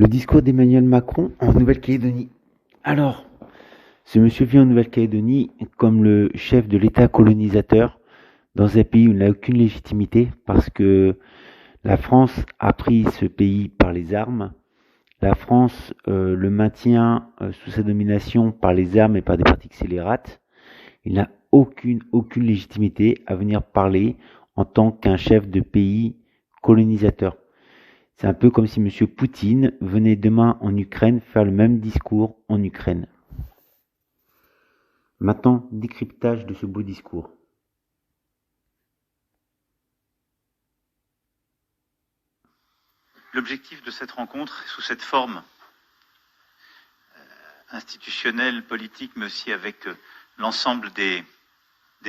Le discours d'Emmanuel Macron en Nouvelle-Calédonie. Alors, ce monsieur vient en Nouvelle-Calédonie comme le chef de l'État colonisateur dans un pays où il n'a aucune légitimité parce que la France a pris ce pays par les armes. La France le maintient sous sa domination par les armes et par des pratiques scélérates. Il n'a aucune légitimité à venir parler en tant qu'un chef de pays colonisateur. C'est un peu comme si M. Poutine venait demain en Ukraine faire le même discours en Ukraine. Maintenant, décryptage de ce beau discours. L'objectif de cette rencontre, sous cette forme institutionnelle, politique, mais aussi avec l'ensemble des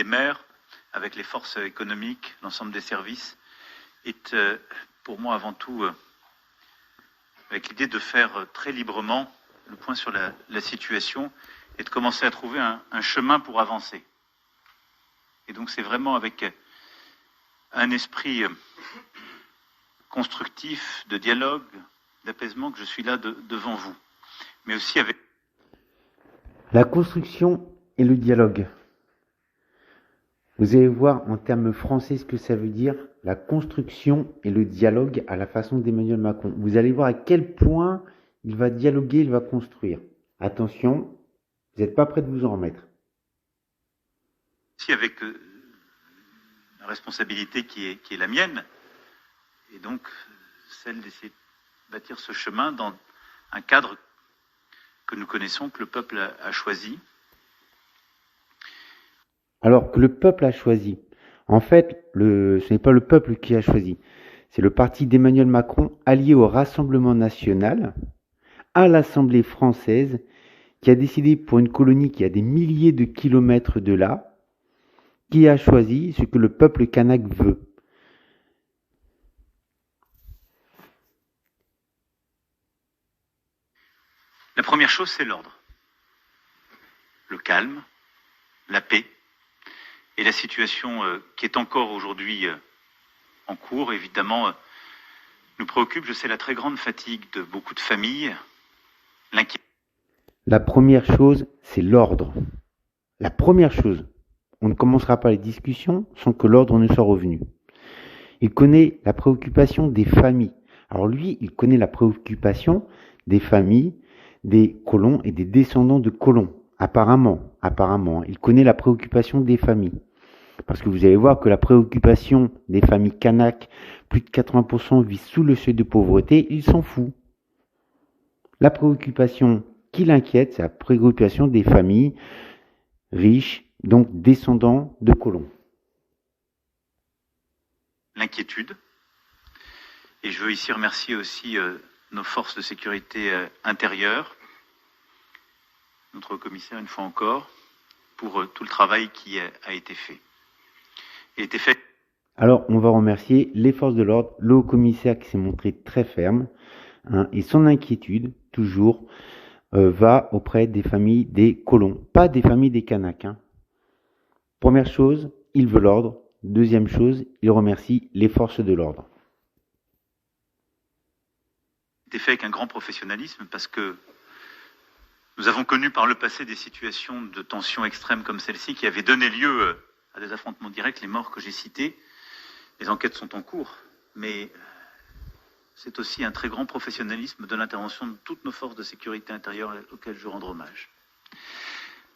maires, avec les forces économiques, l'ensemble des services, est pour moi avant tout avec l'idée de faire très librement le point sur la situation et de commencer à trouver un chemin pour avancer. Et donc c'est vraiment avec un esprit constructif, de dialogue, d'apaisement que je suis là devant vous. Mais aussi avec... La construction et le dialogue. Vous allez voir en termes français ce que ça veut dire, la construction et le dialogue à la façon d'Emmanuel Macron. Vous allez voir à quel point il va dialoguer, il va construire. Attention, vous n'êtes pas prêt de vous en remettre. Aussi avec la responsabilité qui est la mienne, et donc celle d'essayer de bâtir ce chemin dans un cadre que nous connaissons, que le peuple a choisi. Alors que le peuple a choisi. En fait, ce n'est pas le peuple qui a choisi. C'est le parti d'Emmanuel Macron allié au Rassemblement national, à l'Assemblée française, qui a décidé pour une colonie qui est à des milliers de kilomètres de là, qui a choisi ce que le peuple kanak veut. La première chose, c'est l'ordre. Le calme, la paix, et la situation qui est encore aujourd'hui en cours, évidemment, nous préoccupe. Je sais la très grande fatigue de beaucoup de familles, l'inquiétude. La première chose, c'est l'ordre. La première chose. On ne commencera pas les discussions sans que l'ordre ne soit revenu. Il connaît la préoccupation des familles. Alors lui, il connaît la préoccupation des familles, des colons et des descendants de colons. Apparemment, il connaît la préoccupation des familles. Parce que vous allez voir que la préoccupation des familles kanak, plus de 80% vivent sous le seuil de pauvreté, il s'en fout. La préoccupation qui l'inquiète, c'est la préoccupation des familles riches, donc descendants de colons. L'inquiétude. Et je veux ici remercier aussi nos forces de sécurité intérieure, notre commissaire une fois encore, pour tout le travail qui a été fait. Alors, on va remercier les forces de l'ordre, le haut-commissaire qui s'est montré très ferme, et son inquiétude, toujours, va auprès des familles des colons, pas des familles des Kanaks. Première chose, il veut l'ordre. Deuxième chose, il remercie les forces de l'ordre. C'est fait avec un grand professionnalisme parce que nous avons connu par le passé des situations de tension extrême comme celle-ci qui avaient donné lieu à des affrontements directs, les morts que j'ai cités. Les enquêtes sont en cours, mais c'est aussi un très grand professionnalisme de l'intervention de toutes nos forces de sécurité intérieure auxquelles je rends hommage.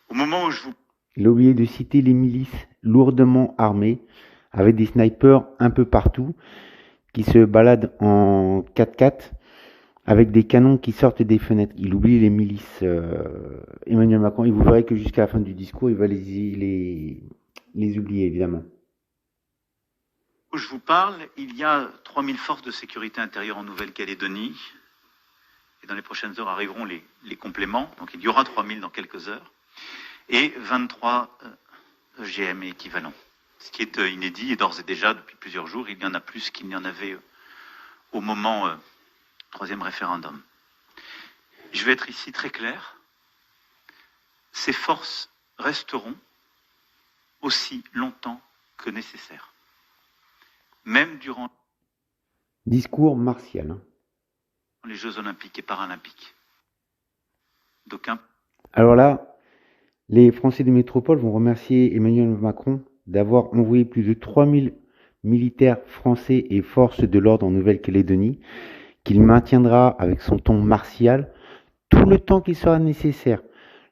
Au moment où je vous... Il a oublié de citer les milices lourdement armées, avec des snipers un peu partout, qui se baladent en 4x4, avec des canons qui sortent des fenêtres. Il oublie les milices Emmanuel Macron, et vous verrez que jusqu'à la fin du discours, il va les oublier, évidemment. Où je vous parle, il y a 3000 forces de sécurité intérieure en Nouvelle-Calédonie, et dans les prochaines heures arriveront les compléments, donc il y aura 3000 dans quelques heures, et 23 EGM équivalents. Ce qui est inédit, et d'ores et déjà, depuis plusieurs jours, il y en a plus qu'il n'y en avait au moment du troisième référendum. Je vais être ici très clair. Ces forces resteront aussi longtemps que nécessaire. Même durant... Discours martial. dans les Jeux olympiques et paralympiques. D'aucuns. Alors là, les Français de métropole vont remercier Emmanuel Macron d'avoir envoyé plus de 3000 militaires français et forces de l'ordre en Nouvelle-Calédonie, qu'il maintiendra avec son ton martial tout le temps qu'il sera nécessaire.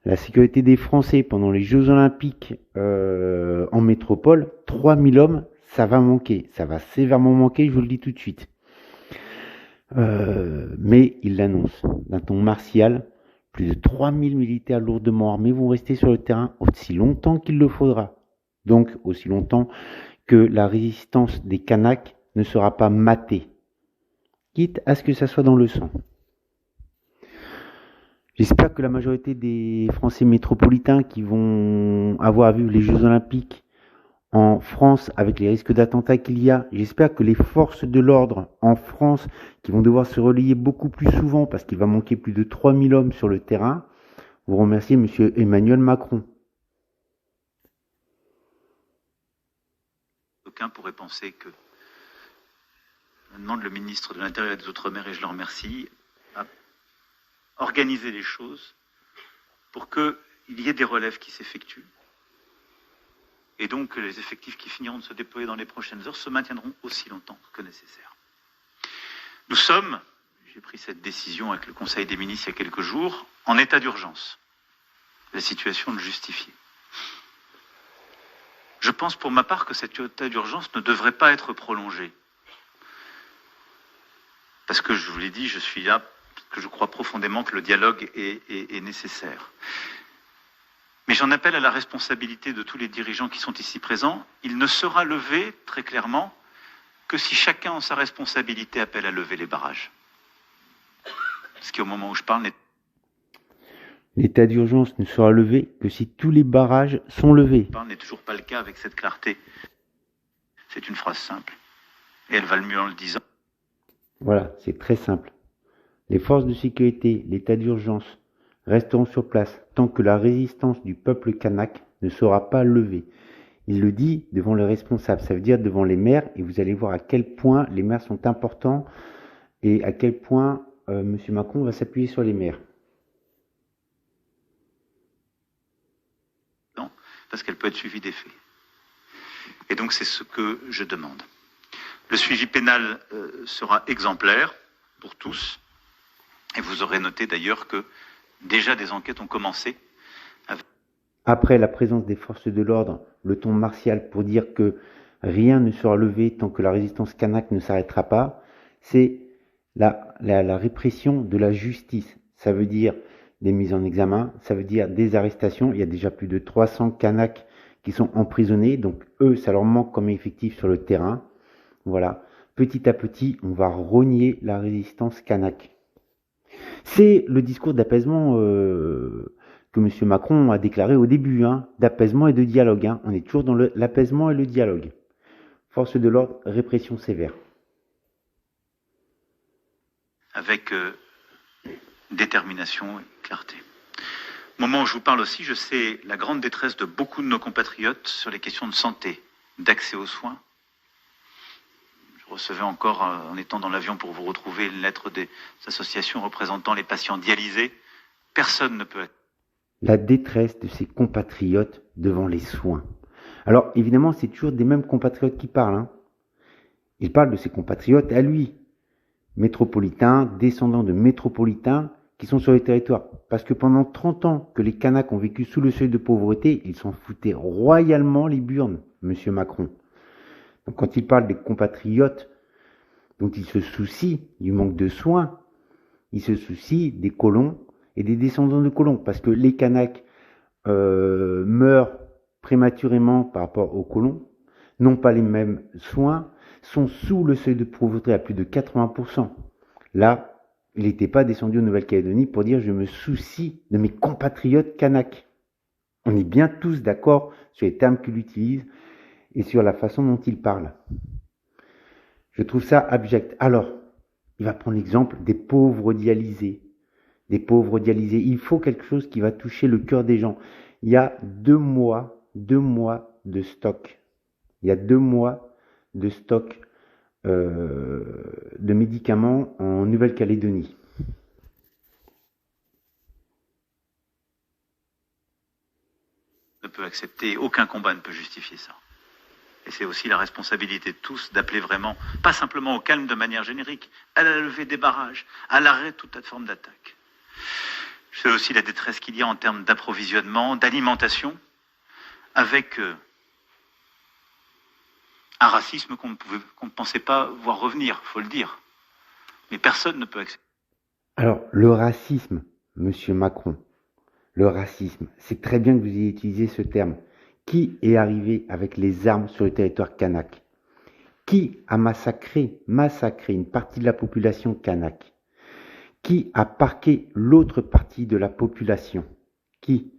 La sécurité des Français pendant les Jeux Olympiques en métropole, 3000 hommes, ça va manquer. Ça va sévèrement manquer, je vous le dis tout de suite. Mais il l'annonce d'un ton martial. Plus de 3000 militaires lourdement armés vont rester sur le terrain aussi longtemps qu'il le faudra. Donc aussi longtemps que la résistance des Kanaks ne sera pas matée. Quitte à ce que ça soit dans le sang. J'espère que la majorité des Français métropolitains qui vont avoir à vivre les Jeux Olympiques en France avec les risques d'attentats qu'il y a, j'espère que les forces de l'ordre en France qui vont devoir se relayer beaucoup plus souvent parce qu'il va manquer plus de 3000 hommes sur le terrain, vous remerciez monsieur Emmanuel Macron. Aucun pourrait penser que je demande le ministre de l'Intérieur et des Outre-mer, et je le remercie, à organiser les choses pour qu'il y ait des relèves qui s'effectuent. Et donc les effectifs qui finiront de se déployer dans les prochaines heures se maintiendront aussi longtemps que nécessaire. Nous sommes, j'ai pris cette décision avec le Conseil des ministres il y a quelques jours, en état d'urgence. La situation le justifie. Je pense pour ma part que cet état d'urgence ne devrait pas être prolongé. Parce que je vous l'ai dit, je suis là, parce que je crois profondément que le dialogue est nécessaire. Mais j'en appelle à la responsabilité de tous les dirigeants qui sont ici présents. Il ne sera levé, très clairement, que si chacun en sa responsabilité appelle à lever les barrages. Ce qui, au moment où je parle, n'est... L'état d'urgence ne sera levé que si tous les barrages sont levés. n'est toujours pas le cas avec cette clarté. C'est une phrase simple. Et elle va le mieux en le disant. Voilà, c'est très simple. Les forces de sécurité, l'état d'urgence, resteront sur place tant que la résistance du peuple kanak ne sera pas levée. Il le dit devant les responsables, ça veut dire devant les maires, et vous allez voir à quel point les maires sont importants et à quel point M. Macron va s'appuyer sur les maires. Non, parce qu'elle peut être suivie des faits. Et donc c'est ce que je demande. Le suivi pénal sera exemplaire pour tous, et vous aurez noté d'ailleurs que déjà des enquêtes ont commencé. Après la présence des forces de l'ordre, le ton martial pour dire que rien ne sera levé tant que la résistance kanak ne s'arrêtera pas, c'est la répression de la justice. Ça veut dire des mises en examen, ça veut dire des arrestations. Il y a déjà plus de 300 kanaks qui sont emprisonnés, donc eux, ça leur manque comme effectif sur le terrain. Voilà, petit à petit, on va rogner la résistance kanak. C'est le discours d'apaisement que M. Macron a déclaré au début, d'apaisement et de dialogue. On est toujours dans l'apaisement et le dialogue. Force de l'ordre, répression sévère. Avec détermination et clarté. Au moment où je vous parle aussi, je sais la grande détresse de beaucoup de nos compatriotes sur les questions de santé, d'accès aux soins. Je recevais encore, en étant dans l'avion pour vous retrouver, une lettre des associations représentant les patients dialysés. Personne ne peut... La détresse de ses compatriotes devant les soins. Alors, évidemment, c'est toujours des mêmes compatriotes qui parlent. Il parle de ses compatriotes à lui, métropolitains, descendants de métropolitains, qui sont sur les territoires. Parce que pendant 30 ans que les Kanaks ont vécu sous le seuil de pauvreté, ils s'en foutaient royalement les burnes, M. Macron. Donc quand il parle des compatriotes dont il se soucie du manque de soins, il se soucie des colons et des descendants de colons. Parce que les Kanaks meurent prématurément par rapport aux colons, n'ont pas les mêmes soins, sont sous le seuil de pauvreté à plus de 80%. Là, il n'était pas descendu en Nouvelle-Calédonie pour dire « je me soucie de mes compatriotes Kanaks ». On est bien tous d'accord sur les termes qu'il utilise et sur la façon dont il parle. Je trouve ça abject. Alors, il va prendre l'exemple des pauvres dialysés. Des pauvres dialysés. Il faut quelque chose qui va toucher le cœur des gens. Il y a 2 mois de stock. Il y a 2 mois de stock de médicaments en Nouvelle-Calédonie. peut accepter, aucun combat ne peut justifier ça. Et c'est aussi la responsabilité de tous d'appeler vraiment, pas simplement au calme de manière générique, à la levée des barrages, à l'arrêt de toute forme d'attaque. Je sais aussi la détresse qu'il y a en termes d'approvisionnement, d'alimentation, avec un racisme qu'on ne pensait pas voir revenir, il faut le dire. Mais personne ne peut accepter. Alors, le racisme, monsieur Macron, le racisme, c'est très bien que vous ayez utilisé ce terme. Qui est arrivé avec les armes sur le territoire kanak? Qui a massacré une partie de la population kanak? Qui a parqué l'autre partie de la population? Qui?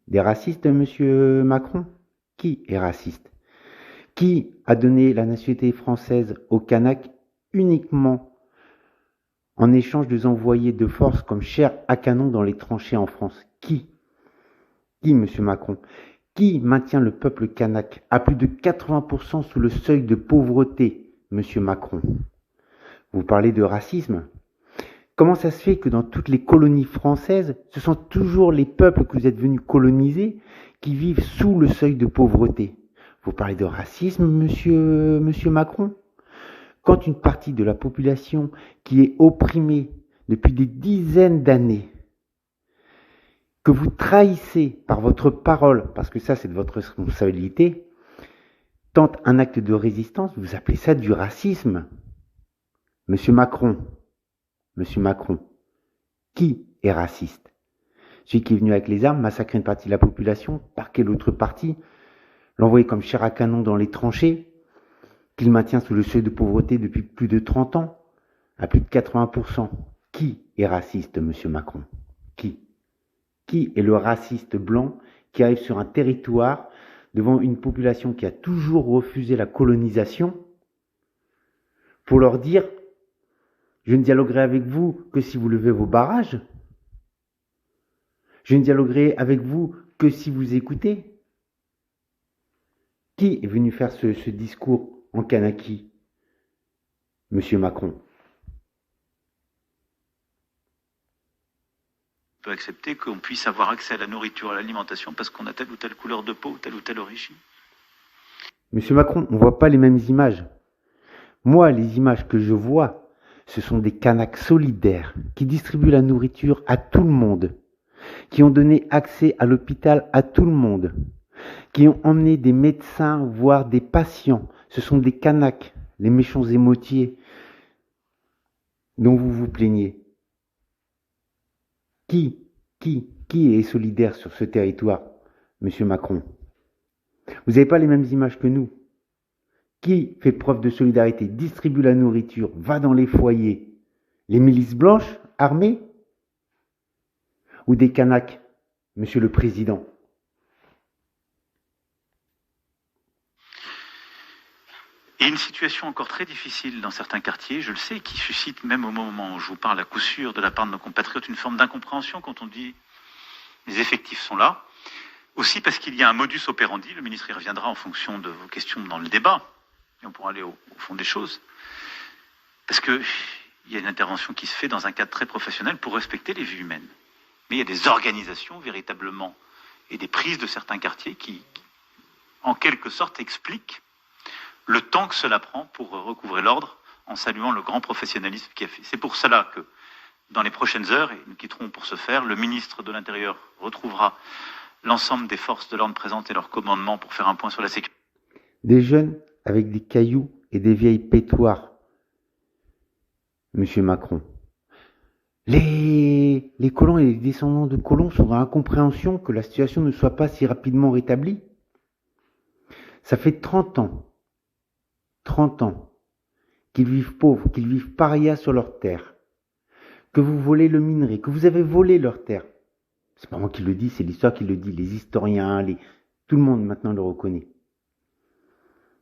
Des racistes, monsieur Macron? Qui est raciste? Qui a donné la nationalité française aux Kanaks uniquement en échange de envoyer de force comme chair à canon dans les tranchées en France? Qui, monsieur Macron? Qui maintient le peuple kanak à plus de 80% sous le seuil de pauvreté, monsieur Macron? Vous parlez de racisme? Comment ça se fait que dans toutes les colonies françaises, ce sont toujours les peuples que vous êtes venus coloniser qui vivent sous le seuil de pauvreté? Vous parlez de racisme, monsieur Macron? Quand une partie de la population qui est opprimée depuis des dizaines d'années, que vous trahissez par votre parole, parce que ça c'est de votre responsabilité, tente un acte de résistance, vous appelez ça du racisme. Monsieur Macron, qui est raciste? Celui qui est venu avec les armes, massacrer une partie de la population, parquer l'autre partie, l'envoyer comme chair à canon dans les tranchées, qu'il maintient sous le seuil de pauvreté depuis plus de 30 ans, à plus de 80%. Qui est raciste, monsieur Macron? Qui est le raciste blanc qui arrive sur un territoire devant une population qui a toujours refusé la colonisation pour leur dire « Je ne dialoguerai avec vous que si vous levez vos barrages. Je ne dialoguerai avec vous que si vous écoutez. » Qui est venu faire ce discours en Kanaki, monsieur Macron? On peut accepter qu'on puisse avoir accès à la nourriture, à l'alimentation, parce qu'on a telle ou telle couleur de peau, telle ou telle origine. Monsieur Macron, on ne voit pas les mêmes images. Moi, les images que je vois, ce sont des Kanaks solidaires qui distribuent la nourriture à tout le monde, qui ont donné accès à l'hôpital à tout le monde, qui ont emmené des médecins, voire des patients. Ce sont des Kanaks, les méchants émotiers dont vous vous plaignez. Qui est solidaire sur ce territoire, monsieur Macron? Vous n'avez pas les mêmes images que nous. Qui fait preuve de solidarité, distribue la nourriture, va dans les foyers? Les milices blanches, armées? Ou des Kanaks, monsieur le Président? Et une situation encore très difficile dans certains quartiers, je le sais, qui suscite même au moment où je vous parle à coup sûr de la part de nos compatriotes une forme d'incompréhension quand on dit les effectifs sont là. Aussi parce qu'il y a un modus operandi, le ministre y reviendra en fonction de vos questions dans le débat, et on pourra aller au fond des choses. Parce qu'il y a une intervention qui se fait dans un cadre très professionnel pour respecter les vies humaines. Mais il y a des organisations véritablement et des prises de certains quartiers qui en quelque sorte, expliquent le temps que cela prend pour recouvrer l'ordre, en saluant le grand professionnalisme qu'il a fait. C'est pour cela que, dans les prochaines heures, et nous quitterons pour ce faire, le ministre de l'Intérieur retrouvera l'ensemble des forces de l'ordre présentes et leurs commandements pour faire un point sur la sécurité. Des jeunes avec des cailloux et des vieilles pétoires, monsieur Macron. Les colons et les descendants de colons sont dans l'incompréhension que la situation ne soit pas si rapidement rétablie. Ça fait 30 ans qu'ils vivent pauvres, qu'ils vivent parias sur leur terre, que vous volez le minerai, que vous avez volé leur terre. C'est pas moi qui le dis, c'est l'histoire qui le dit, les historiens, tout le monde maintenant le reconnaît.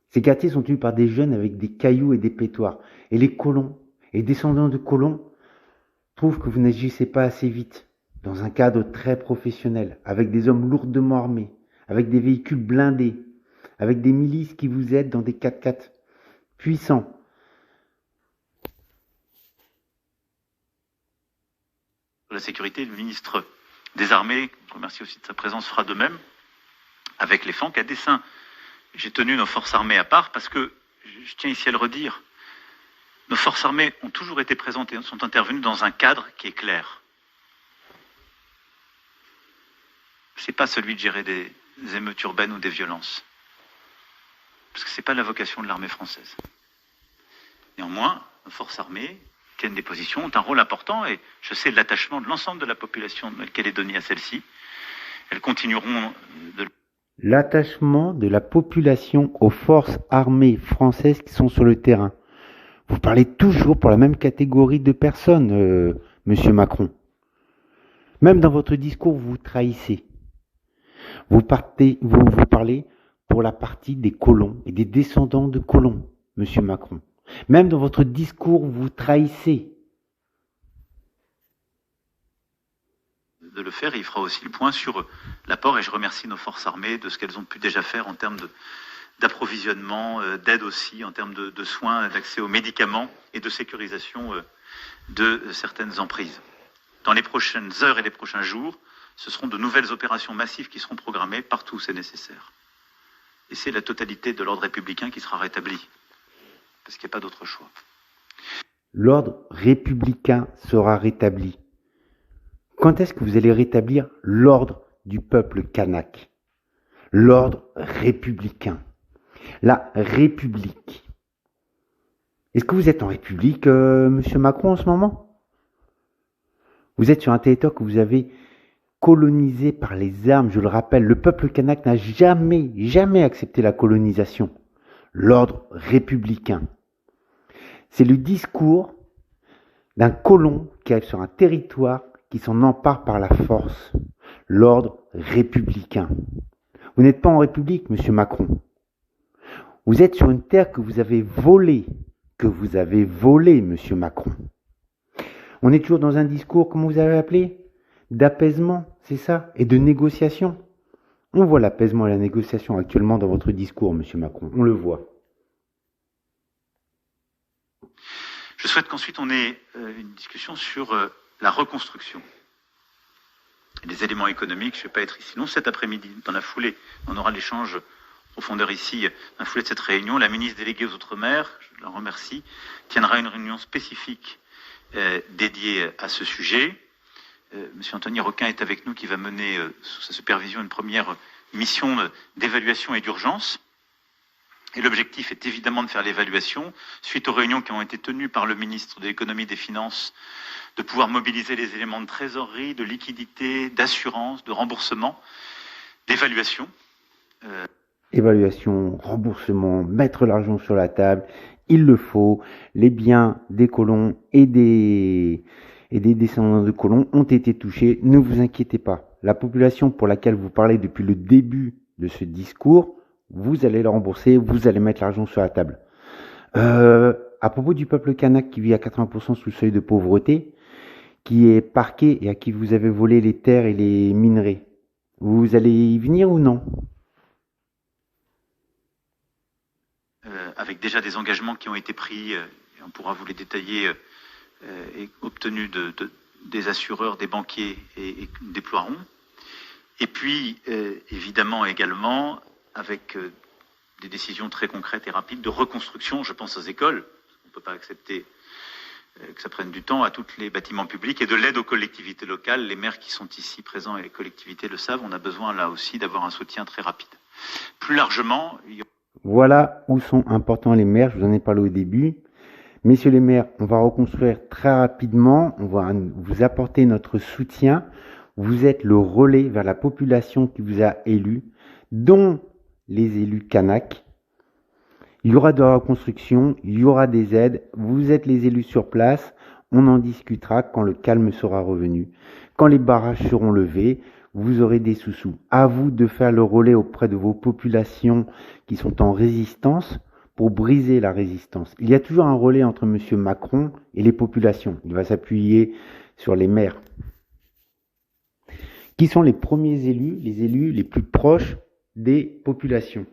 Ces quartiers sont tenus par des jeunes avec des cailloux et des pétoires. Et les colons, et descendants de colons, trouvent que vous n'agissez pas assez vite, dans un cadre très professionnel, avec des hommes lourdement armés, avec des véhicules blindés, avec des milices qui vous aident dans des 4x4 puissants. La sécurité, le ministre des Armées, je vous remercie aussi de sa présence, fera de même. avec les FANC. À dessein, j'ai tenu nos forces armées à part parce que, je tiens ici à le redire, nos forces armées ont toujours été présentes et sont intervenues dans un cadre qui est clair. C'est pas celui de gérer des émeutes urbaines ou des violences. Parce que c'est pas la vocation de l'armée française. Néanmoins, nos forces armées tiennent des positions, ont un rôle important et je sais de l'attachement de l'ensemble de la population de Nouvelle-Calédonie à celle-ci. Elles continueront de... L'attachement de la population aux forces armées françaises qui sont sur le terrain. Vous parlez toujours pour la même catégorie de personnes, Monsieur Macron. Même dans votre discours, vous trahissez. Vous parlez pour la partie des colons et des descendants de colons, Monsieur Macron. Même dans votre discours, vous trahissez. De le faire, il fera aussi le point sur l'apport, et je remercie nos forces armées de ce qu'elles ont pu déjà faire en termes d'approvisionnement, d'aide aussi, en termes de soins, d'accès aux médicaments et de sécurisation de certaines emprises. Dans les prochaines heures et les prochains jours, ce seront de nouvelles opérations massives qui seront programmées partout où c'est nécessaire. Et c'est la totalité de l'ordre républicain qui sera rétabli, parce qu'il n'y a pas d'autre choix. L'ordre républicain sera rétabli. Quand est-ce que vous allez rétablir l'ordre du peuple kanak? L'ordre républicain. La République. Est-ce que vous êtes en République, Monsieur Macron, en ce moment? Vous êtes sur un territoire que vous avez colonisé par les armes, je le rappelle. Le peuple kanak n'a jamais accepté la colonisation. L'ordre républicain. C'est le discours d'un colon qui arrive sur un territoire qui s'en empare par la force. L'ordre républicain. Vous n'êtes pas en République, Monsieur Macron. Vous êtes sur une terre que vous avez volée, Monsieur Macron. On est toujours dans un discours, comment vous avez appelé? D'apaisement, c'est ça? Et de négociation. On voit l'apaisement et la négociation actuellement dans votre discours, Monsieur Macron. On le voit. Je souhaite qu'ensuite on ait une discussion sur la reconstruction. Les éléments économiques, je ne vais pas être ici long cet après-midi. Dans la foulée, on aura l'échange en profondeur ici. Dans la foulée de cette réunion, la ministre déléguée aux Outre-mer, je la remercie, tiendra une réunion spécifique dédiée à ce sujet. Monsieur Anthony Requin est avec nous, qui va mener sous sa supervision une première mission d'évaluation et d'urgence. Et l'objectif est évidemment de faire l'évaluation, suite aux réunions qui ont été tenues par le ministre de l'Économie et des Finances, de pouvoir mobiliser les éléments de trésorerie, de liquidité, d'assurance, de remboursement, d'évaluation. Évaluation, remboursement, mettre l'argent sur la table, il le faut. Les biens des colons et des descendants de colons ont été touchés. Ne vous inquiétez pas. La population pour laquelle vous parlez depuis le début de ce discours, vous allez le rembourser, vous allez mettre l'argent sur la table. À propos du peuple kanak qui vit à 80% sous le seuil de pauvreté, qui est parqué et à qui vous avez volé les terres et les minerais, vous allez y venir ou non? Avec déjà des engagements qui ont été pris, et on pourra vous les détailler, et obtenus des assureurs, des banquiers, et déploieront. Et puis, évidemment également, avec des décisions très concrètes et rapides de reconstruction, je pense aux écoles, on ne peut pas accepter que ça prenne du temps, à tous les bâtiments publics, et de l'aide aux collectivités locales. Les maires qui sont ici présents et les collectivités le savent, on a besoin là aussi d'avoir un soutien très rapide. Plus largement... Voilà où sont importants les maires, je vous en ai parlé au début. Messieurs les maires, on va reconstruire très rapidement, on va vous apporter notre soutien. Vous êtes le relais vers la population qui vous a élu, dont les élus kanak. Il y aura de la reconstruction, il y aura des aides, vous êtes les élus sur place, on en discutera quand le calme sera revenu. Quand les barrages seront levés, vous aurez des sous-sous. À vous de faire le relais auprès de vos populations qui sont en résistance pour briser la résistance. Il y a toujours un relais entre M. Macron et les populations. Il va s'appuyer sur les maires. Qui sont les premiers élus les plus proches des populations?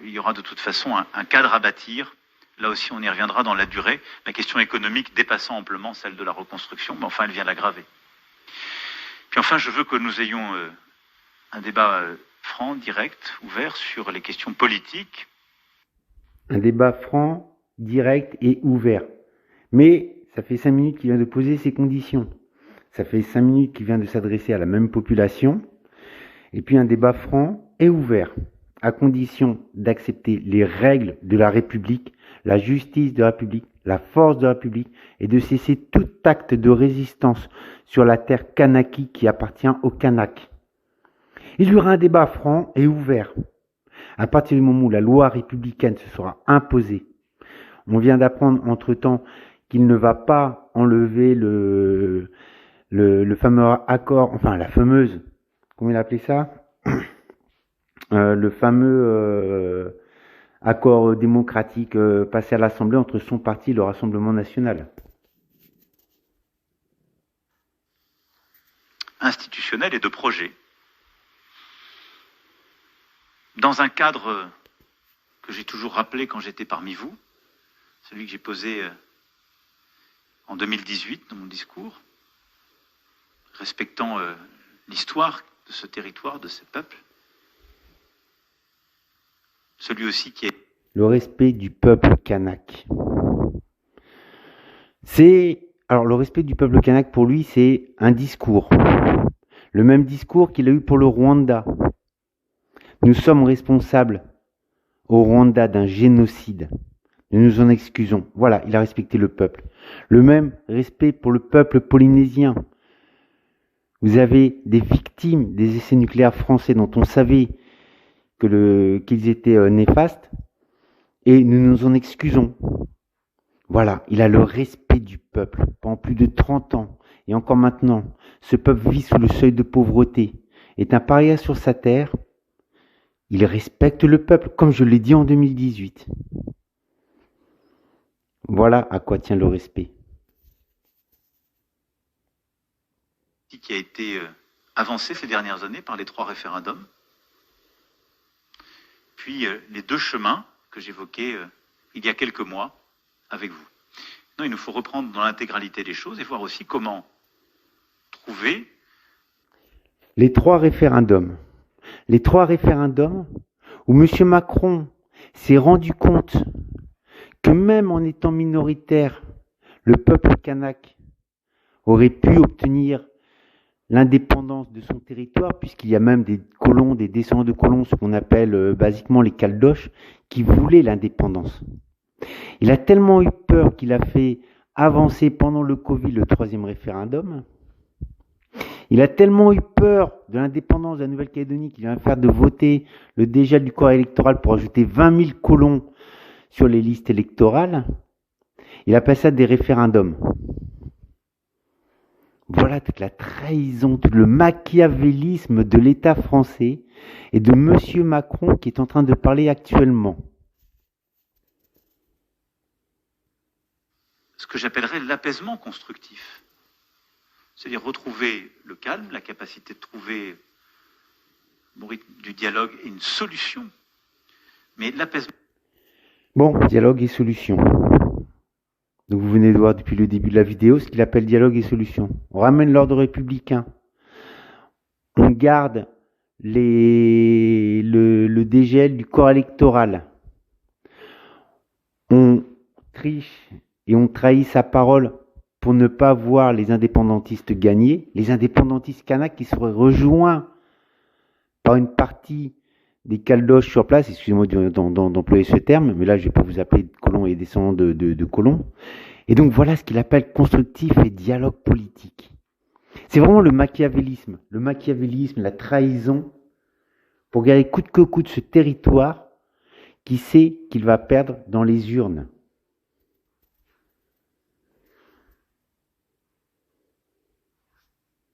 Il y aura de toute façon un cadre à bâtir. Là aussi, on y reviendra dans la durée. La question économique dépassant amplement celle de la reconstruction, mais enfin, elle vient l'aggraver. Puis enfin, je veux que nous ayons un débat franc, direct, ouvert sur les questions politiques. Un débat franc, direct et ouvert. Mais ça fait 5 minutes qu'il vient de poser ses conditions. Ça fait 5 minutes qu'il vient de s'adresser à la même population. Et puis un débat franc et ouvert, à condition d'accepter les règles de la République, la justice de la République, la force de la République, et de cesser tout acte de résistance sur la terre kanaki qui appartient aux Kanaks. Il y aura un débat franc et ouvert. À partir du moment où la loi républicaine se sera imposée, on vient d'apprendre entre-temps qu'il ne va pas enlever le fameux accord, enfin la fameuse, comment il a appelé ça, le fameux accord démocratique passé à l'Assemblée entre son parti et le Rassemblement national. Institutionnel et de projet. Dans un cadre que j'ai toujours rappelé quand j'étais parmi vous, celui que j'ai posé en 2018 dans mon discours, respectant l'histoire de ce territoire, de ces peuples, celui aussi qui est... Le respect du peuple kanak. Alors le respect du peuple kanak pour lui, c'est un discours. Le même discours qu'il a eu pour le Rwanda. Nous sommes responsables au Rwanda d'un génocide. Nous nous en excusons. Voilà, il a respecté le peuple. Le même respect pour le peuple polynésien. Vous avez des victimes des essais nucléaires français dont on savait qu'ils étaient néfastes, et nous nous en excusons. Voilà, il a le respect du peuple pendant plus de 30 ans, et encore maintenant. Ce peuple vit sous le seuil de pauvreté, est un paria sur sa terre. Il respecte le peuple, comme je l'ai dit en 2018. Voilà à quoi tient le respect. Qui a été avancé ces dernières années par les 3 référendums, puis les 2 chemins que j'évoquais il y a quelques mois avec vous. Non, il nous faut reprendre dans l'intégralité les choses et voir aussi comment trouver... Les 3 référendums. Les 3 référendums où M. Macron s'est rendu compte que même en étant minoritaire, le peuple kanak aurait pu obtenir l'indépendance de son territoire, puisqu'il y a même des colons, des descendants de colons, ce qu'on appelle basiquement les Caldoches, qui voulaient l'indépendance. Il a tellement eu peur qu'il a fait avancer pendant le Covid le 3e référendum. Il a tellement eu peur de l'indépendance de la Nouvelle-Calédonie qu'il va faire de voter le dégel du corps électoral pour ajouter 20 000 colons sur les listes électorales. Il appelle ça des référendums. Voilà toute la trahison, tout le machiavélisme de l'État français et de M. Macron qui est en train de parler actuellement. Ce que j'appellerais l'apaisement constructif. C'est-à-dire retrouver le calme, la capacité de trouver au rythme du dialogue et une solution. Mais l'apaisement... Bon, dialogue et solution. Donc vous venez de voir depuis le début de la vidéo ce qu'il appelle dialogue et solution. On ramène l'ordre républicain. On garde le dégel du corps électoral. On triche et on trahit sa parole pour ne pas voir les indépendantistes gagner. Les indépendantistes kanaks qui seraient rejoints par une partie des caldoches sur place, excusez-moi d'employer ce terme, mais là je ne vais pas vous appeler colons et descendants de colons. Et donc voilà ce qu'il appelle constructif et dialogue politique. C'est vraiment le machiavélisme, la trahison, pour garder coûte que coûte ce territoire qui sait qu'il va perdre dans les urnes.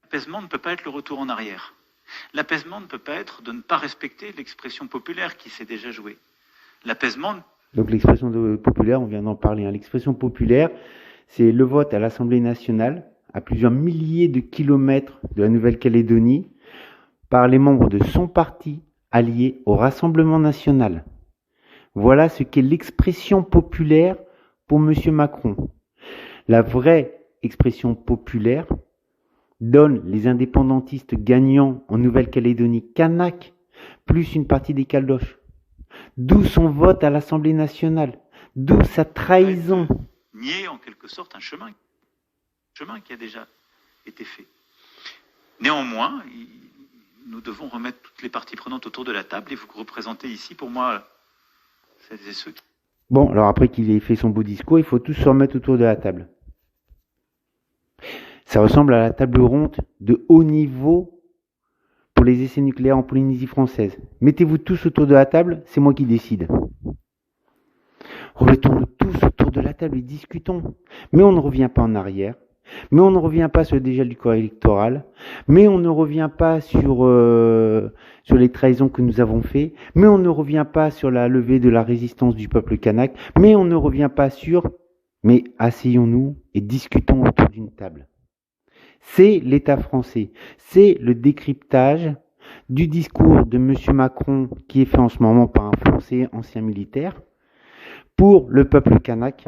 L'apaisement ne peut pas être le retour en arrière. L'apaisement ne peut pas être de ne pas respecter l'expression populaire qui s'est déjà jouée. L'apaisement... Donc l'expression populaire, on vient d'en parler. L'expression populaire, c'est le vote à l'Assemblée nationale, à plusieurs milliers de kilomètres de la Nouvelle-Calédonie, par les membres de son parti allié au Rassemblement national. Voilà ce qu'est l'expression populaire pour M. Macron. La vraie expression populaire donne les indépendantistes gagnants en Nouvelle-Calédonie kanaks, plus une partie des Caldoches. D'où son vote à l'Assemblée nationale. D'où sa trahison. Nier en quelque sorte un chemin qui a déjà été fait. Néanmoins, nous devons remettre toutes les parties prenantes autour de la table et vous représentez ici, pour moi, celles et ceux qui... Bon, alors après qu'il ait fait son beau discours, il faut tous se remettre autour de la table. Ça ressemble à la table ronde de haut niveau pour les essais nucléaires en Polynésie française. Mettez-vous tous autour de la table, c'est moi qui décide. Remettons-nous tous autour de la table et discutons. Mais on ne revient pas en arrière. Mais on ne revient pas sur le dégel du corps électoral. Mais on ne revient pas sur les trahisons que nous avons fait. Mais on ne revient pas sur la levée de la résistance du peuple kanak. Mais on ne revient pas sur... Mais asseyons-nous et discutons autour d'une table. C'est l'État français. C'est le décryptage du discours de M. Macron qui est fait en ce moment par un Français ancien militaire pour le peuple kanak,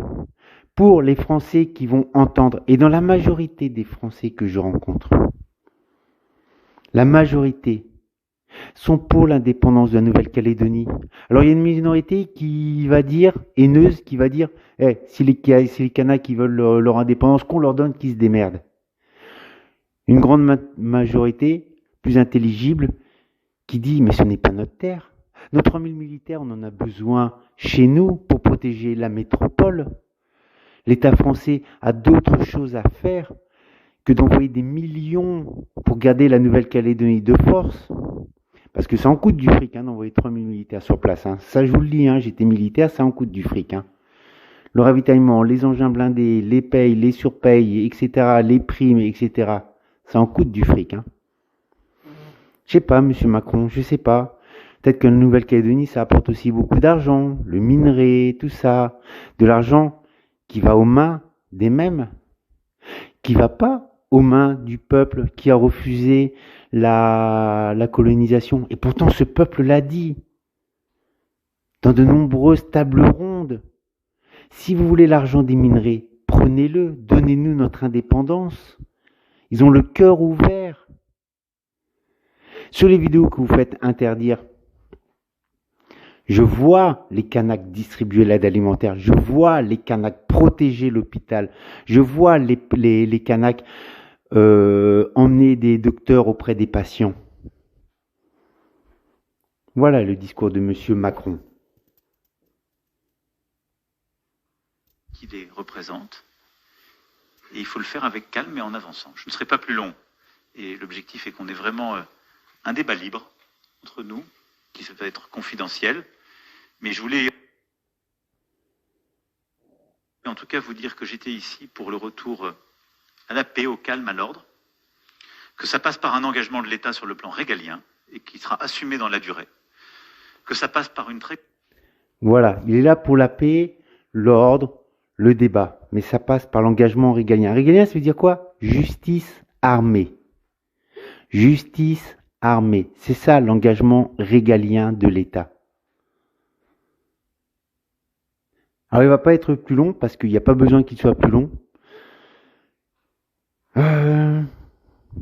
pour les Français qui vont entendre, et dans la majorité des Français que je rencontre, la majorité sont pour l'indépendance de la Nouvelle-Calédonie. Alors il y a une minorité qui va dire, haineuse, qui va dire, si les Kanaks qui veulent leur indépendance, qu'on leur donne, qu'ils se démerdent. Une grande majorité, plus intelligible, qui dit, mais ce n'est pas notre terre. Nos 3000 militaires, on en a besoin chez nous pour protéger la métropole. L'État français a d'autres choses à faire que d'envoyer des millions pour garder la Nouvelle-Calédonie de force. Parce que ça en coûte du fric d'envoyer 3000 militaires sur place. Ça, je vous le dis, j'étais militaire, ça en coûte du fric. Le ravitaillement, les engins blindés, les payes, les surpayes, etc., les primes, etc., ça en coûte du fric. Je sais pas, monsieur Macron, je sais pas. Peut-être que la Nouvelle-Calédonie, ça apporte aussi beaucoup d'argent, le minerai, tout ça. De l'argent qui va aux mains des mêmes, qui va pas aux mains du peuple qui a refusé la colonisation. Et pourtant, ce peuple l'a dit dans de nombreuses tables rondes. Si vous voulez l'argent des minerais, prenez-le, donnez-nous notre indépendance. Ils ont le cœur ouvert. Sur les vidéos que vous faites interdire, je vois les Kanaks distribuer l'aide alimentaire, je vois les Kanaks protéger l'hôpital, je vois les Kanaks emmener des docteurs auprès des patients. Voilà le discours de M. Macron. Qui les représente. Et il faut le faire avec calme et en avançant. Je ne serai pas plus long. Et l'objectif est qu'on ait vraiment un débat libre entre nous, qui peut être confidentiel. Mais je voulais en tout cas vous dire que j'étais ici pour le retour à la paix, au calme, à l'ordre. Que ça passe par un engagement de l'État sur le plan régalien et qui sera assumé dans la durée. Que ça passe par une très... Voilà, il est là pour la paix, l'ordre, le débat. Mais ça passe par l'engagement régalien. Régalien, ça veut dire quoi? Justice armée. Justice armée. C'est ça l'engagement régalien de l'État. Alors il ne va pas être plus long parce qu'il n'y a pas besoin qu'il soit plus long.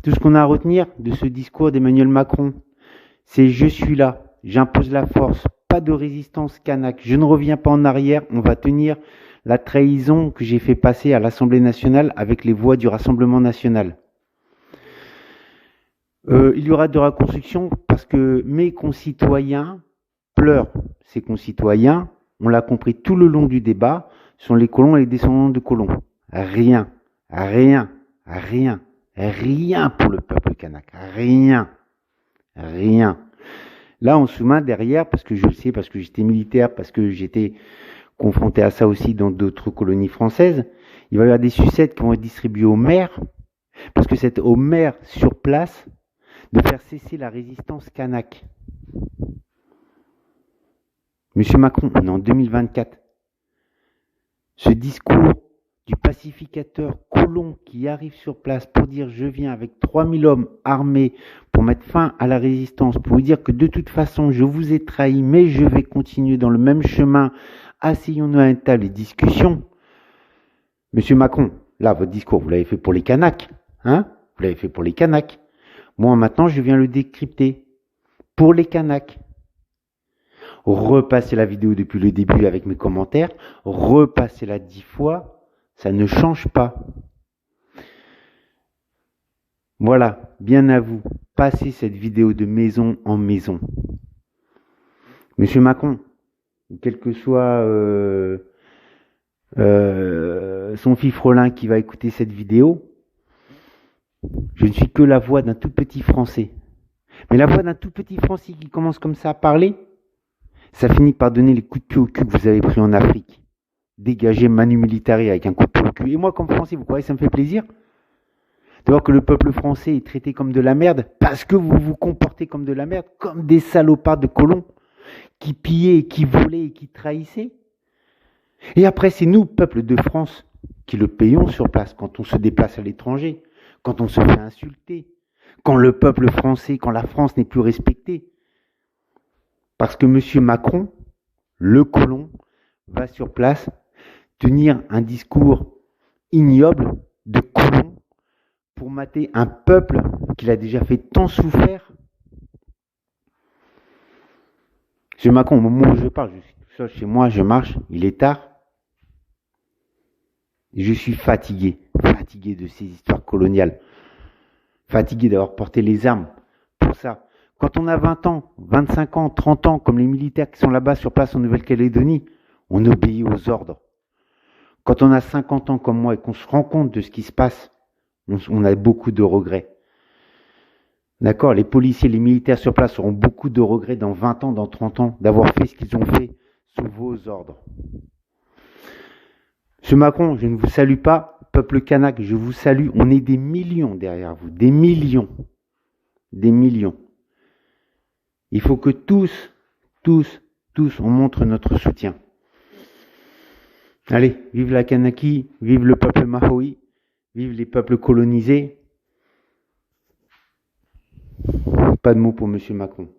Tout ce qu'on a à retenir de ce discours d'Emmanuel Macron, c'est je suis là, j'impose la force, pas de résistance kanak, je ne reviens pas en arrière, on va tenir la trahison que j'ai fait passer à l'Assemblée nationale avec les voix du Rassemblement national. Il y aura de reconstruction parce que mes concitoyens pleurent. Ces concitoyens, on l'a compris tout le long du débat, sont les colons et les descendants de colons. Rien pour le peuple kanak. Rien. Là, en sous-main, derrière, parce que je le sais, parce que j'étais militaire, parce que j'étais confronté à ça aussi dans d'autres colonies françaises, il va y avoir des sucettes qui vont être distribuées aux maires, parce que c'est aux maires sur place de faire cesser la résistance kanak. Monsieur Macron, on est en 2024. Ce discours du pacificateur colon qui arrive sur place pour dire je viens avec 3000 hommes armés pour mettre fin à la résistance, pour vous dire que de toute façon je vous ai trahi mais je vais continuer dans le même chemin, asseyons-nous à une table et discussion. Monsieur Macron, là votre discours vous l'avez fait pour les Kanaks, vous Vous l'avez fait pour les Kanaks. Moi, maintenant, je viens le décrypter pour les Kanaks. Repassez la vidéo depuis le début avec mes commentaires. Repassez-la 10 fois. Ça ne change pas. Voilà, bien à vous. Passez cette vidéo de maison en maison. Monsieur Macron, quel que soit son fifrelin qui va écouter cette vidéo, je ne suis que la voix d'un tout petit Français. Mais la voix d'un tout petit Français qui commence comme ça à parler, ça finit par donner les coups de pied au cul que vous avez pris en Afrique. Dégagez Manu Militari avec un coup de pied au cul. Et moi, comme Français, vous croyez que ça me fait plaisir de voir que le peuple français est traité comme de la merde parce que vous vous comportez comme de la merde, comme des salopards de colons qui pillaient, qui volaient et qui trahissaient. Et après, c'est nous, peuple de France, qui le payons sur place quand on se déplace à l'étranger, quand on se fait insulter, quand le peuple français, quand la France n'est plus respectée. Parce que M. Macron, le colon, va sur place tenir un discours ignoble de colon pour mater un peuple qu'il a déjà fait tant souffrir. M. Macron, au moment où je parle, je suis tout seul chez moi, je marche, il est tard. Je suis fatigué de ces histoires coloniales, fatigué d'avoir porté les armes pour ça. Quand on a 20 ans, 25 ans, 30 ans, comme les militaires qui sont là-bas sur place en Nouvelle-Calédonie, on obéit aux ordres. Quand on a 50 ans comme moi et qu'on se rend compte de ce qui se passe, on a beaucoup de regrets. D'accord, les policiers, les militaires sur place auront beaucoup de regrets dans 20 ans, dans 30 ans, d'avoir fait ce qu'ils ont fait sous vos ordres. Monsieur Macron, je ne vous salue pas. Peuple kanak, je vous salue. On est des millions derrière vous. Des millions. Des millions. Il faut que tous, on montre notre soutien. Allez, vive la Kanaki, vive le peuple Mahoï, vive les peuples colonisés. Pas de mots pour Monsieur Macron.